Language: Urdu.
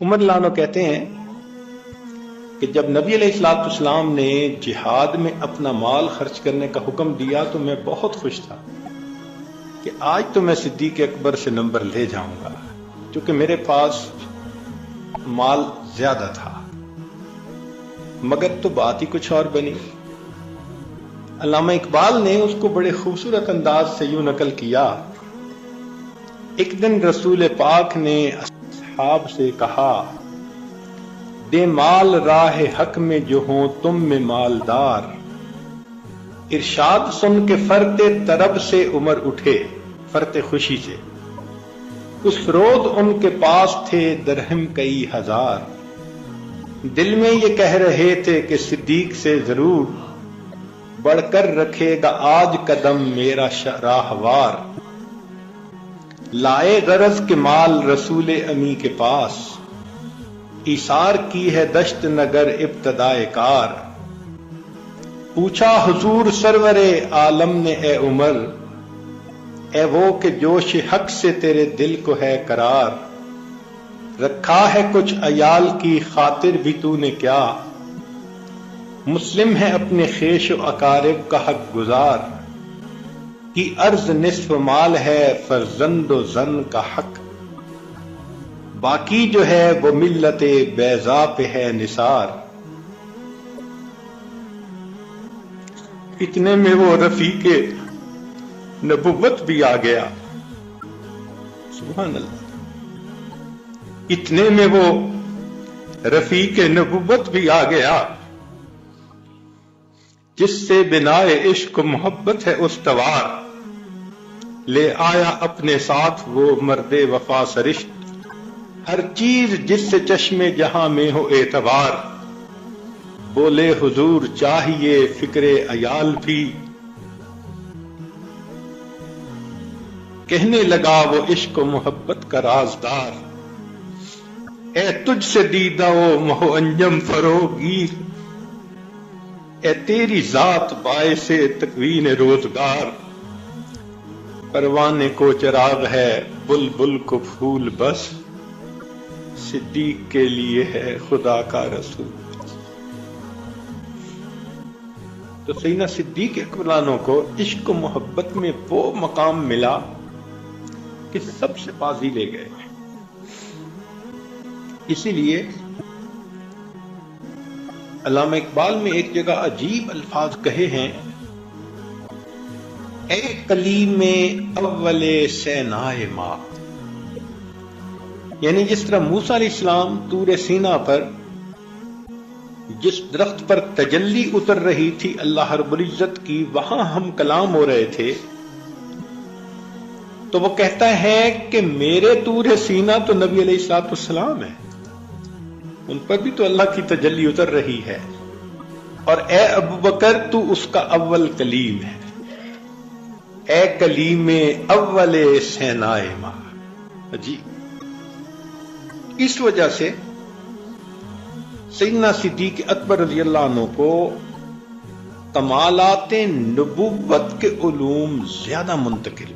عمر لانو کہتے ہیں کہ جب نبی علیہ الصلوۃ والسلام نے جہاد میں اپنا مال خرچ کرنے کا حکم دیا تو میں بہت خوش تھا کہ آج تو میں صدیق اکبر سے نمبر لے جاؤں گا، کیونکہ میرے پاس مال زیادہ تھا۔ مگر تو بات ہی کچھ اور بنی۔ علامہ اقبال نے اس کو بڑے خوبصورت انداز سے یوں نقل کیا، ایک دن رسول پاک نے اصحاب سے کہا، دے مال راہ حق میں جو ہوں تم میں مالدار۔ ارشاد سن کے فرط طرب سے عمر اٹھے، فرط خوشی سے۔ اس روز ان کے پاس تھے درہم کئی ہزار۔ دل میں یہ کہہ رہے تھے کہ صدیق سے ضرور بڑھ کر رکھے گا آج قدم میرا راہوار۔ لائے غرض کے مال رسول امی کے پاس، ایثار کی ہے دشت نگر ابتدائے کار۔ پوچھا حضور سرور عالم نے اے عمر، اے وہ کہ جوش حق سے تیرے دل کو ہے قرار۔ رکھا ہے کچھ عیال کی خاطر بھی تو نے کیا، مسلم ہے اپنے خیش و اقارب کا حق گزار۔ کی عرض نصف مال ہے فرزند و زن کا حق، باقی جو ہے وہ ملت بیضا پہ ہے نثار۔ اتنے میں وہ رفیق نبوت بھی آ گیا، سبحان اللہ، اتنے میں وہ رفیق نبوت بھی آ گیا، جس سے بنائے عشق و محبت ہے استوار۔ لے آیا اپنے ساتھ وہ مرد وفا سرشت، ہر چیز جس سے چشم جہاں میں ہو اعتبار۔ بولے حضور چاہیے فکر عیال بھی، کہنے لگا وہ عشق و محبت کا رازدار۔ اے تجھ سے دیدہ و مہو انجم فروغیر، اے تیری ذات باعث تکوین روزگار۔ پروانے کو چراغ ہے بلبل کو پھول بس، صدیق کے لیے ہے خدا کا رسول۔ تو سیدنا صدیق اکبر کو عشق و محبت میں وہ مقام ملا کہ سب سے بازی لے گئے۔ اسی لیے علامہ اقبال میں ایک جگہ عجیب الفاظ کہے ہیں، اے کلیم اول سینائے ماں، یعنی جس طرح موسیٰ علیہ السلام طور سینا پر جس درخت پر تجلی اتر رہی تھی اللہ رب العزت کی، وہاں ہم کلام ہو رہے تھے، تو وہ کہتا ہے کہ میرے طور سینا تو نبی علیہ الصلوۃ والسلام ہے، ان پر بھی تو اللہ کی تجلی اتر رہی ہے، اور اے ابوبکر تو اس کا اول کلیم ہے، اے کلیم اول سینائے ماں۔ جی اس وجہ سے سیدنا صدیق اکبر رضی اللہ عنہ کو کمالات نبوت کے علوم زیادہ منتقل